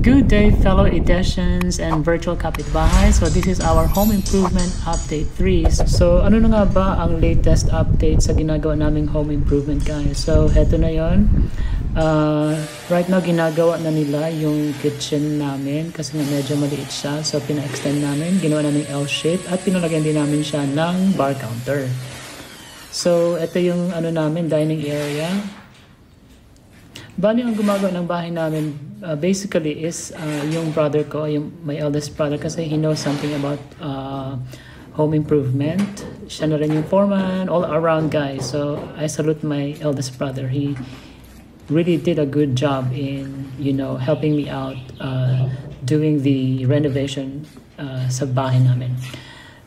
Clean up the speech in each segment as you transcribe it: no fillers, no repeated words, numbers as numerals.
Good day, fellow editions and virtual kapitbahay. So this is our home improvement update 3. So ano na nga ba ang latest update sa ginagawa naming home improvement, guys? So heto na yon. Right now ginagawa na nila yung kitchen namin kasi nga medyo maliit siya. So pina-extend namin, ginawa namin L-shape at pinalagyan din namin siya ng bar counter. So ito yung ano namin, dining area. Bali ang gumagawa ng bahay namin basically is yung brother ko, my eldest brother, kasi he knows something about home improvement. Siya na rin yung foreman, all around guy. So I salute my eldest brother. He really did a good job in, you know, helping me out doing the renovation sa bahay namin.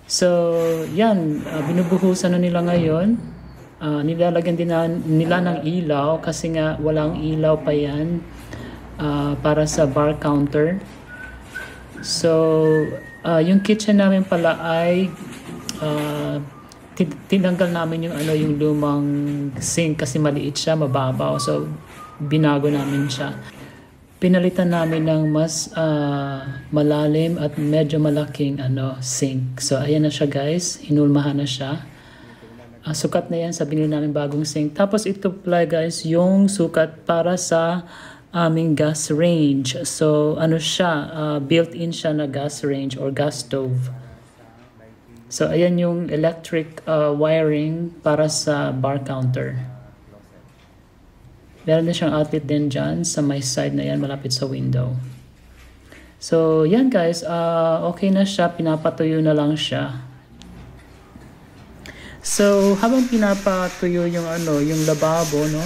So yan, binubuhusan na nila ngayon. Nilalagyan din nila ng ilaw kasi nga walang ilaw pa yan para sa bar counter. So yung kitchen namin pala ay tinanggal namin yung yung lumang sink kasi maliit siya, mababaw. So binago namin siya. Pinalitan namin ng mas malalim at medyo malaking sink. So ayan na siya, guys, hinulmahan na siya. Sukat na yan sa binili namin bagong sink. Tapos ito pala, guys, yung sukat para sa aming gas range. So ano siya, built-in siya na gas range or gas stove. So ayan yung electric wiring para sa bar counter. Meron na siyang outlet din dyan sa may side na yan, malapit sa window. So yan, guys, okay na siya, pinapatuyo na lang siya. So, habang pinapatuyo yung yung lababo, no,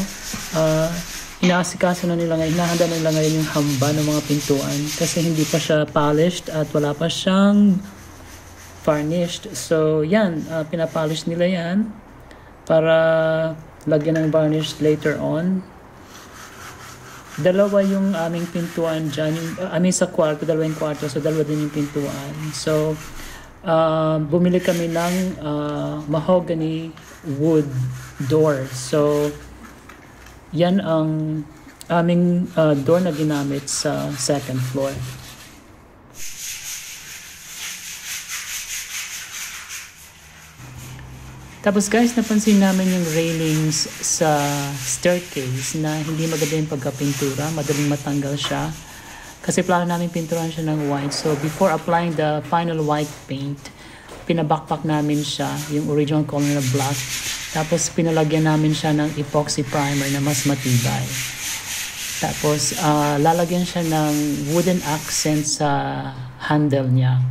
inaasikaso na nila ngayon, hinahanda na nila ngayon yung hamba ng mga pintuan kasi hindi pa siya polished at wala pa siyang varnished. So, yan, pinapolish nila yan para lagyan ng varnish later on. Dalawa yung aming pintuan dyan, sa kwarto, dalawang kwarto, so dalawa din yung pintuan. So, bumili kami ng mahogany wood door. So yan ang aming door na ginamit sa second floor. Tapos, guys, napansin namin yung railings sa staircase na hindi maganda yung pagkapintura, madaling matanggal siya. Kasi plano namin pinturan siya ng white. So before applying the final white paint, pinabakpak namin siya, yung original color na black. Tapos pinalagyan namin siya ng epoxy primer na mas matibay. Tapos lalagyan siya ng wooden accent sa handle niya.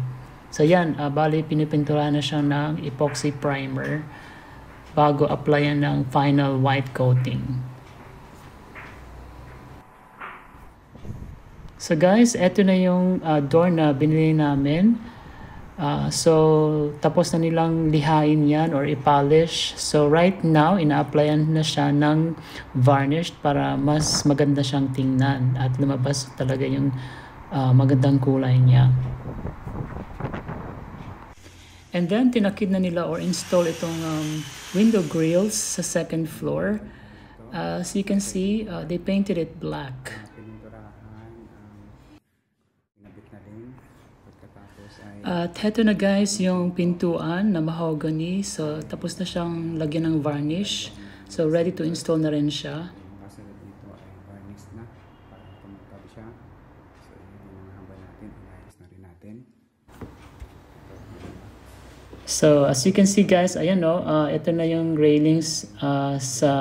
So yan, bali pinipinturahan na siya ng epoxy primer bago applyan ng final white coating. So guys, eto na yung door na binili namin. So tapos na nilang lihain yan or i-polish. So right now, ina-applyan na siya ng varnish para mas maganda siyang tingnan at lumabas talaga yung magandang kulay niya. And then tinakid na nila or install itong window grills sa second floor. As you can see, they painted it black. At heto na, guys, yung pintuan na mahogany. So tapos na siyang lagyan ng varnish. So ready to install na rin siya. So as you can see, guys, ayan, no, ito na yung railings sa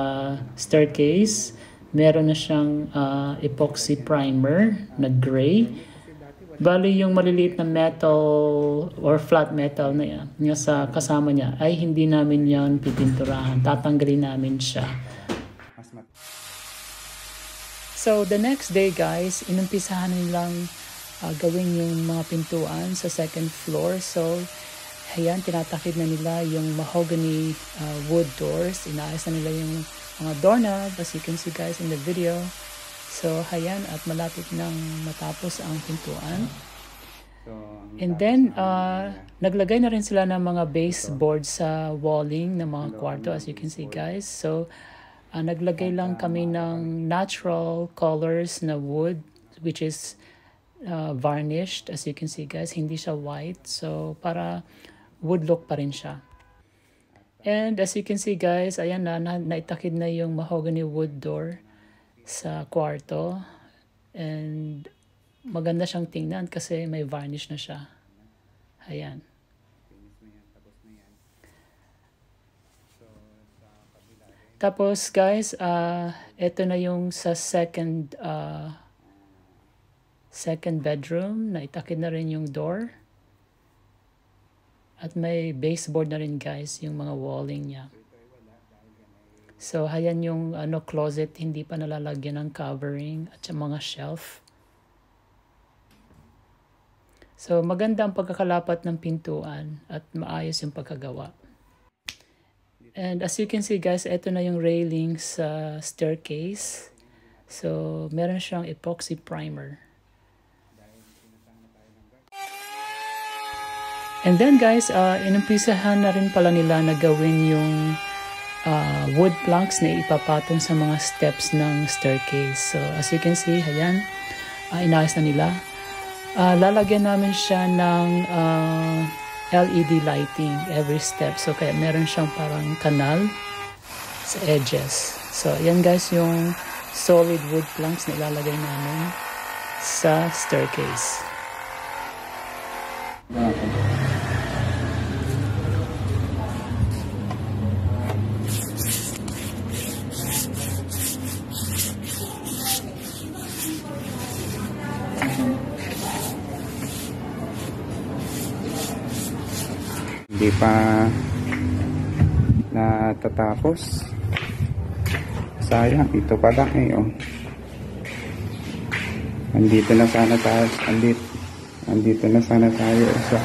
staircase. Meron na siyang epoxy primer na gray. Bali yung maliliit na metal or flat metal na yan, sa kasama niya, ay hindi namin yan pipinturahan. Tatanggalin namin siya. So the next day, guys, inumpisahan nilang gawin yung mga pintuan sa second floor. So ayan, tinatakid na nila yung mahogany wood doors. Inaayos na nila yung mga doorknob, as you can see, guys, in the video. So, ayan, at malapit nang matapos ang pintuan. And then, naglagay na rin sila ng mga baseboard sa walling ng mga kwarto, as you can see, guys. So, naglagay lang kami ng natural colors na wood, which is varnished. As you can see guys, hindi siya white. So para wood look pa rin siya. And as you can see guys, ayan naitakid na yung mahogany wood door sa kwarto. And maganda siyang tingnan kasi may varnish na siya. Ayan. Tapos guys, ito na yung sa second bedroom. Naitakid na rin yung door. At may baseboard na rin guys, yung mga walling niya. So ayan yung closet, hindi pa nalalagyan ng covering at yung mga shelf. So maganda ang pagkakalapat ng pintuan at maayos yung pagkagawa. And as you can see guys, ito na yung railing sa staircase. So meron siyang epoxy primer. And then guys, inumpisahan na rin pala nila na gawin yung wood planks na ipapatong sa mga steps ng staircase. So as you can see, ayan, inayos na nila. Lalagyan namin siya ng LED lighting every step. So kaya meron siyang parang kanal sa edges. So ayan guys yung solid wood planks na ilalagay namin sa staircase. Hindi pa natatapos. Sayang, ito pa lang eh. Oh. Andito na sana tayo sa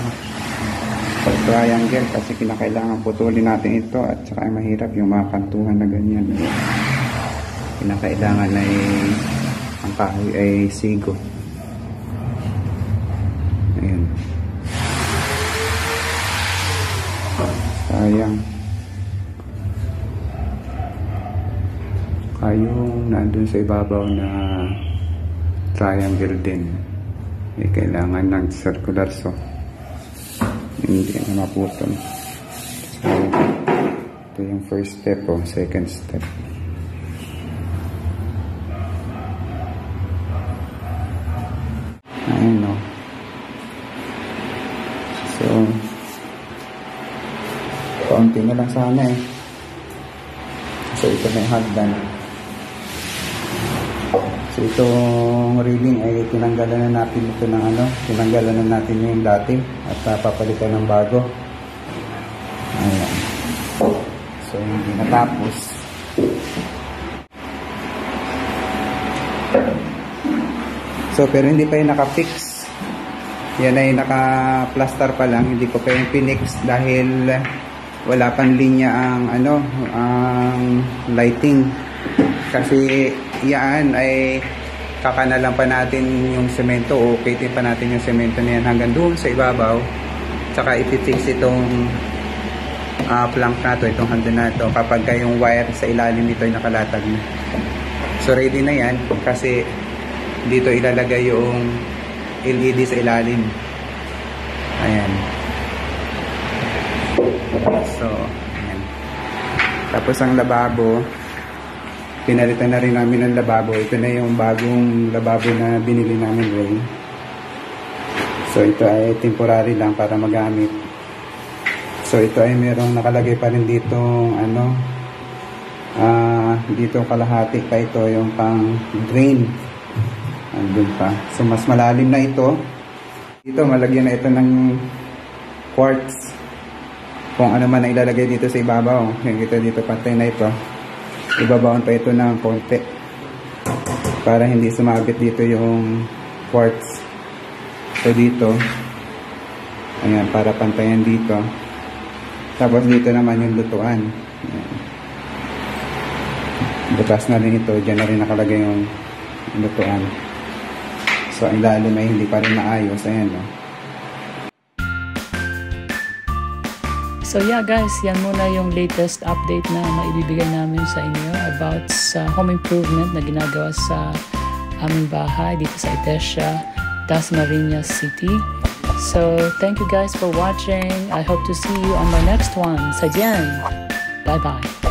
triangle kasi kinakailangan putulin natin ito at saka mahirap yung mga kantuhan na ganyan. Kinakailangan ay ang kahoy ay sigo. Ayan. Sayang. Kayong nandun sa ibabaw na triangle din. Kailangan ng circular saw. Hindi na maputol. So, ito yung first step o second step. Ayun o. So, kaunti na lang sana eh. So ito na yung hagdan. So itong railing ay tinanggalan na natin ito ng tinanggalan na natin yung dati at papalitan ng bago. Ayan. So hindi natapos. So pero hindi pa yung naka-fix. Yan ay naka-plaster pa lang, hindi ko pa yung pinix dahil wala pang linya ang lighting. Kasi yan ay kakanalan pa natin yung semento o kitin pa natin yung semento na yan hanggang doon sa ibabaw. Tsaka ipifix itong plank na to, itong hagdan na to kapag yung wire sa ilalim nito ay nakalatag na. So ready na yan kasi dito ilalagay yung LED sa ilalim. Ayan. So, ayan. Tapos ang lababo, pinalitan na rin namin ang lababo. Ito na yung bagong lababo na binili namin rin. So ito ay temporary lang para magamit. So ito ay merong nakalagay pa rin dito dito kalahati pa ito yung pang drain. Andun pa. So mas malalim na ito. Dito malagyan na ito ng quartz. Kung ano man ang ilalagay dito sa ibabaw. Nakikita dito pantay na ito. Ibabawan pa ito ng konti para hindi sumabit dito yung quartz. So dito ayan, para pantayan dito. Tapos dito naman yung lutuan. Ayan. Butas na rin ito. Diyan na rin nakalagay yung lutuan. So ang lalim ay hindi pa rin naayos. Ayan o. So yeah guys, yan muna yung latest update na maibibigay namin sa inyo about sa home improvement na ginagawa sa aming bahay dito sa Itesia. Dasmariñas City. So thank you guys for watching. I hope to see you on my next one. Sa diyan. Bye bye.